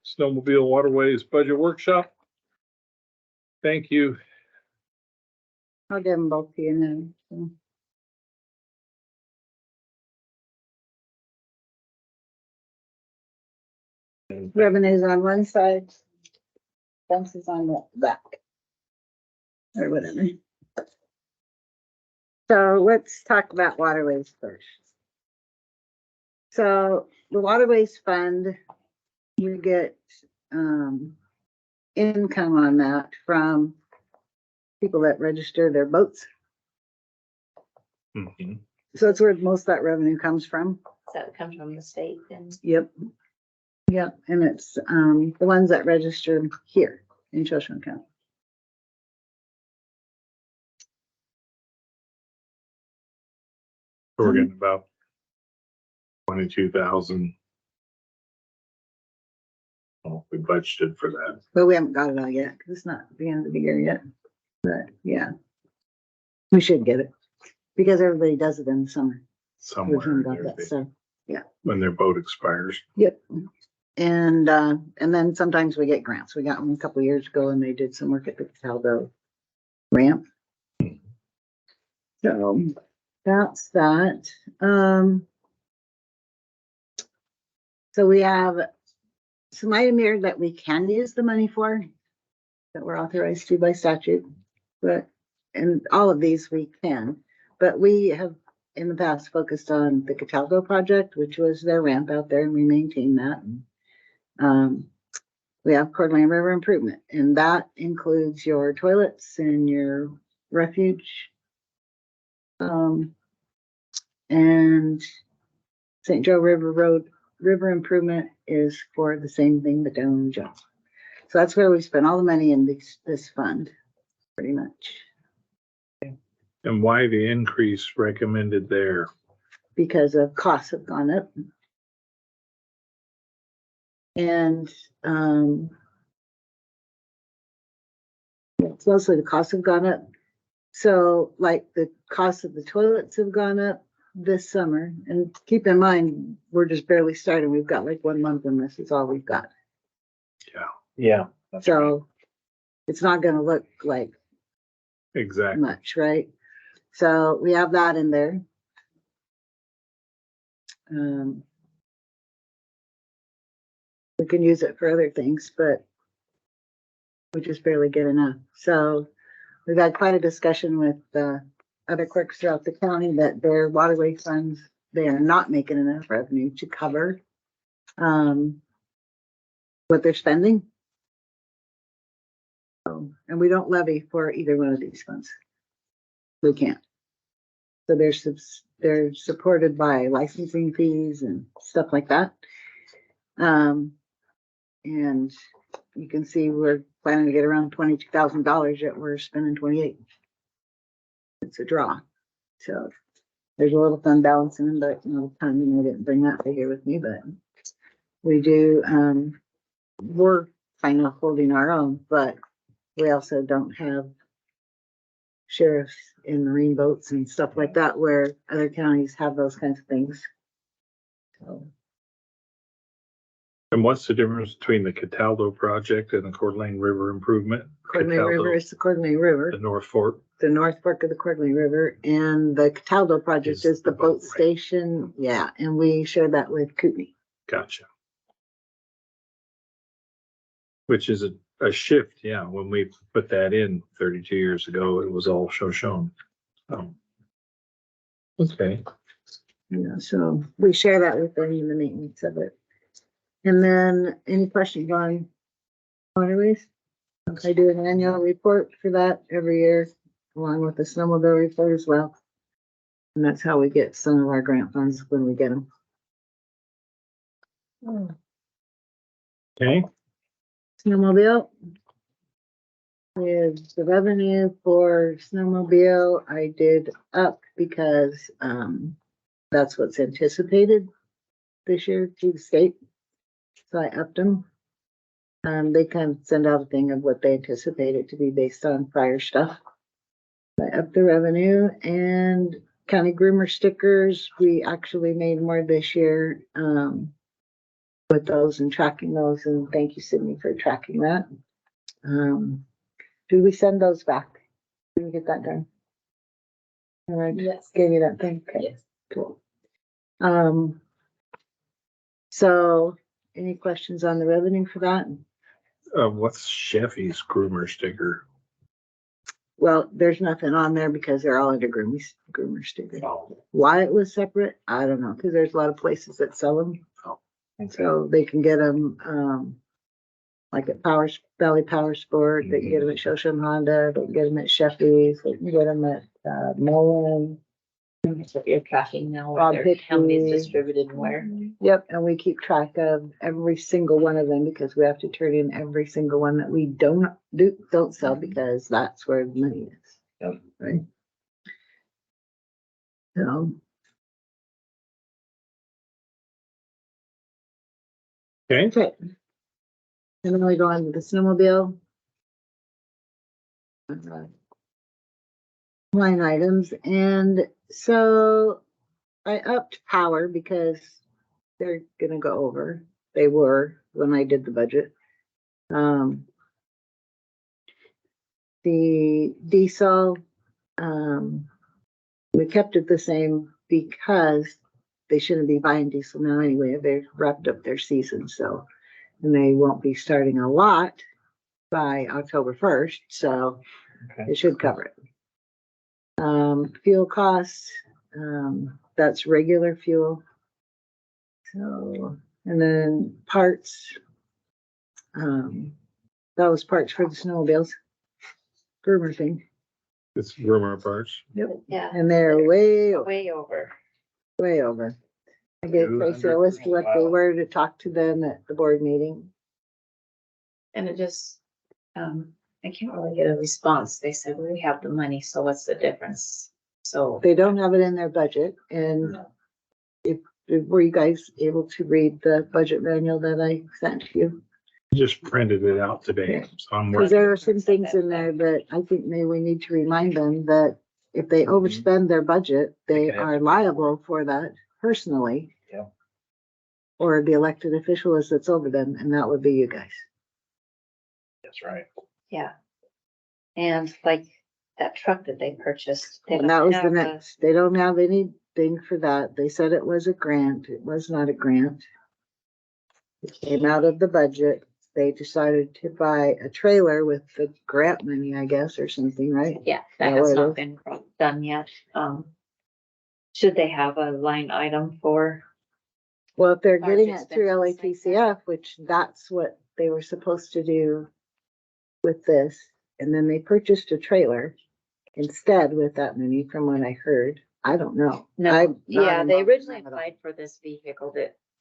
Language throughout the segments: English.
Snowmobile Waterways Budget Workshop. Thank you. I'll give them both to you now. So. Revenues on one side, expenses on the back, or whatever. So let's talk about Waterways first. So the Waterways Fund, you get income on that from people that register their boats. Mhm. So that's where most of that revenue comes from. So it comes from the state and Yep. Yep, and it's the ones that register here in Shoshone County. We're getting about 22,000. Well, we budgeted for that. But we haven't got it all yet, because it's not the end of the year yet. But yeah, we should get it, because everybody does it in the summer. Somewhere We've got there, that stuff. when their boat expires. Yep. And then sometimes we get grants. We got one a couple of years ago and they did some work at the Cataldo ramp. So that's that. So we have some item here that we can use the money for, that we're authorized to by statute, but, and all of these we can, but we have in the past focused on the Cataldo project, which was their ramp out there, and we maintain that. We have Coeur d'Alene River improvement, and that includes your toilets and your refuge. And St. Joe River Road river improvement is for the same thing, but down in Joe. So that's where we spend all the money in this fund, pretty much. And why the increase recommended there? Because of costs have gone up. And it's mostly the costs have gone up. So like the cost of the toilets have gone up this summer. And keep in mind, we're just barely starting. We've got like 1 month and this is all we've got. Yeah. So it's not gonna look like Exactly. much, right? So we have that in there. We can use it for other things, but we just barely get enough. So we've had quite a discussion with other clerks throughout the county that their waterway funds, they are not making enough revenue to cover what they're spending. So, and we don't levy for either one of these funds. We can't. So they're supported by licensing fees and stuff like that. And you can see we're planning to get around $22,000, yet we're spending 28. It's a draw. So there's a little fund balancing, but no time, I didn't bring that figure with me, but we do, we're kind of holding our own, but we also don't have sheriffs in marine boats and stuff like that, where other counties have those kinds of things. So. And what's the difference between the Cataldo project and the Coeur d'Alene River improvement? Coeur d'Alene Cataldo, River is the Coeur d'Alene River, the North Fork. the North Fork of the Coeur d'Alene River, and the Cataldo project is the boat station. Yeah, and we share that with Kootenai. Gotcha. Which is a shift, yeah. When we put that in 32 years ago, it was all Shoshone. Okay. Yeah, so we share that with them in the maintenance of it. And then any questions on waterways? I do an annual report for that every year, along with the snowmobile report as well. And that's how we get some of our grant funds when we get them. Okay. Snowmobile is the revenue for snowmobile. I did up because that's what's anticipated this year through the state. So I upped them. They kind of send out a thing of what they anticipate it to be based on prior stuff. I upped the revenue. And county groomer stickers, we actually made more this year. with those and tracking those, and thank you, Sydney, for tracking that. Did we send those back? Did we get that done? All right, Yes. gave you that thing, okay, Yes. cool. So any questions on the revenue for that? What's Cheffy's groomer sticker? Well, there's nothing on there because they're all under groomer sticker. Oh, Why it was separate, I don't know, because there's a lot of places that sell them. okay. So they can get them, like at Valley Power Sport, they can get them at Shoshone Honda, they can get them at Cheffy's, they can get them at, Mullen. So you're tracking now Bob where they're, how many is Hickey. distributed and where. Yep, and we keep track of every single one of them because we have to turn in every single one that we don't sell because that's where the money is. Yep. Right? So. Okay, Okay. And then we go on to the snowmobile. Line items, and so I upped power because they're gonna go over. They were when I did the budget. The diesel, we kept it the same because they shouldn't be buying diesel now anyway. They've wrapped up their season, so, and they won't be starting a lot by October 1st, so okay. it should cover it. Fuel costs, that's regular fuel. So, and then parts, that was parts for the snowmobiles. Groomer thing. It's groomer parts. Yep. Yeah. And they're way, Way over. way over. I gave Tracy a list of what they were to talk to them at the board meeting. And it just, I can't really get a response. They said, we have the money, so what's the difference? So. They don't have it in their budget, and were you guys able to read the budget manual that I sent to you? Just printed it out today, so I'm Because working. there are some things in there that I think maybe we need to remind them that if they overspend their budget, they are liable for that personally. Yeah. Or the elected official is that's over them, and that would be you guys. That's right. Yeah. And like that truck that they purchased. They And that don't was the have a- next, they don't have anything for that. They said it was a grant. It was not a grant. It came out of the budget. They decided to buy a trailer with the grant money, I guess, or something, right? Yeah, Yeah, that has what it not is. been done yet. Should they have a line item for? Well, if they're Large getting it through expenses like LATCF, which that's what they were supposed to do with this, and then they purchased a trailer instead with that money, from what I heard. I don't know. No, I'm not yeah, they involved in originally that at all. applied for this vehicle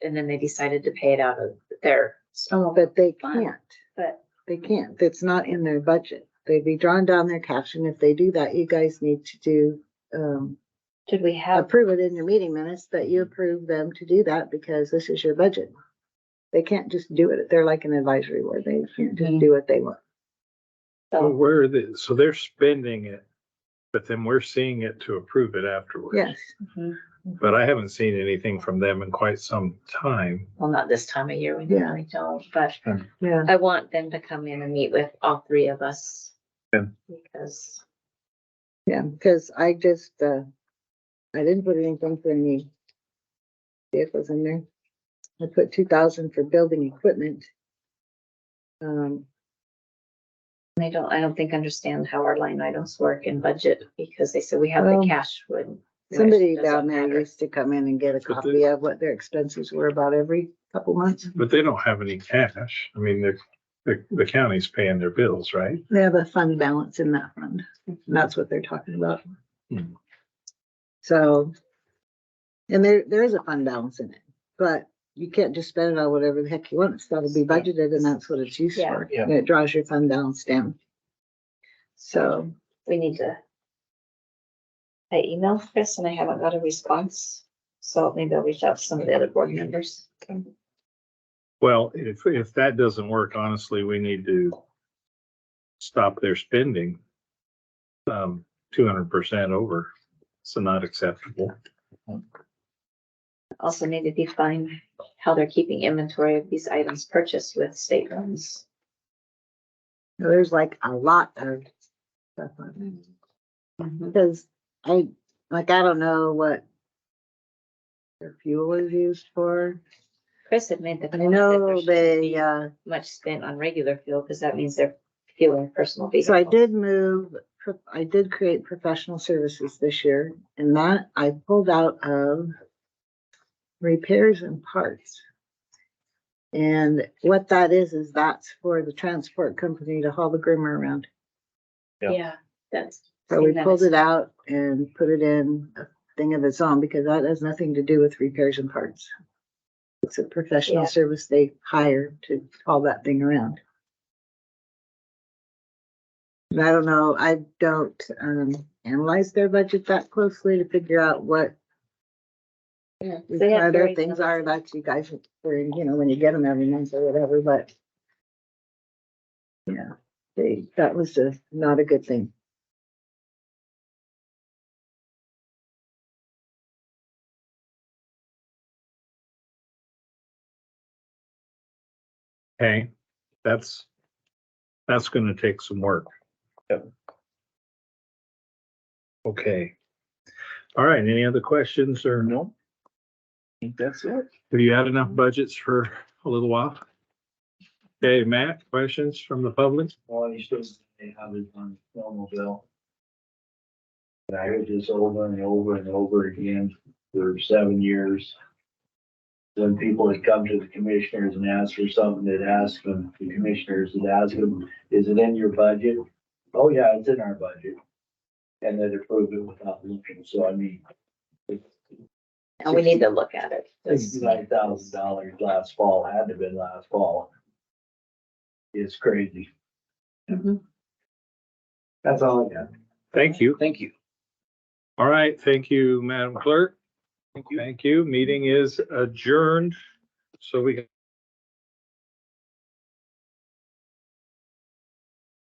and then they decided to pay it out of their snowmobile. But they fund. can't. But They can't. It's not in their budget. They'd be drawing down their cash, and if they do that, you guys need to do, should we have, approve it in your meeting minutes that you approve them to do that because this is your budget. They can't just do it. They're like an advisory board. They can't just do what they want. Well, so, where are they? So they're spending it, but then we're seeing it to approve it afterwards. Yes. Mhm. But I haven't seen anything from them in quite some time. Well, not this time of year, we Yeah. really don't, but Yeah. I want them to come in and meet with all three of us. Yeah. Because, Yeah. Because I just, I didn't put anything for any vehicles in there. I put 2,000 for building equipment. I don't think understand how our line items work in budget, because they said we have the Well, cash when. Somebody Doesn't down there matter. used to come in and get a But copy of what their expenses were about every couple months. But they don't have any cash. I mean, the county's paying their bills, right? They have a fund balance in that fund. And that's what they're talking about. Hmm. So, and there is a fund balance in it, but you can't just spend it on whatever the heck you want. It's gotta be budgeted, and that's what it's used Yeah. for. Yeah. And it draws your fund balance down. So, We need to. I emailed Chris and I haven't got a response, so maybe I'll reach out to some of the other board members. Well, if that doesn't work, honestly, we need to stop their spending 200% over. So not acceptable. also need to define how they're keeping inventory of these items purchased with state funds. There's like a lot of stuff on it. Because I don't know what their fuel is used for. Chris had made the I comment that know there shouldn't they, be much spent on regular fuel, because that means they're fueling personal vehicles. so I did create professional services this year, and that I pulled out of repairs and parts. And what that is that's for the transport company to haul the grimmer around. Yeah, that's. So we seen that pulled as- it out and put it in a thing of its own, because that has nothing to do with repairs and parts. It's a professional Yeah. service they hire to haul that thing around. And I don't know, I don't analyze their budget that closely to figure out what Yeah, they have other very things are limited- that you guys, for, you know, when you get them every month or whatever, but yeah, that was not a good thing. Okay, that's gonna take some work. Yep. Okay. All right, any other questions or No. I think that's it. have you had enough budgets for a little while? Okay, Matt, questions from the public? Well, you still have it on Snowmobile. And I heard this over and over and over again for 7 years. When people had come to the commissioners and asked for something, they'd ask them, the commissioners would ask them, is it in your budget? Oh, yeah, it's in our budget. And they'd approve it without looking, so I mean. And we need to look at it. $69,000 last fall, had to have been last fall. It's crazy. Mhm. That's all I got. Thank you. Thank you. All right, thank you, Madam Clerk. Thank you. Thank you. Meeting is adjourned. So we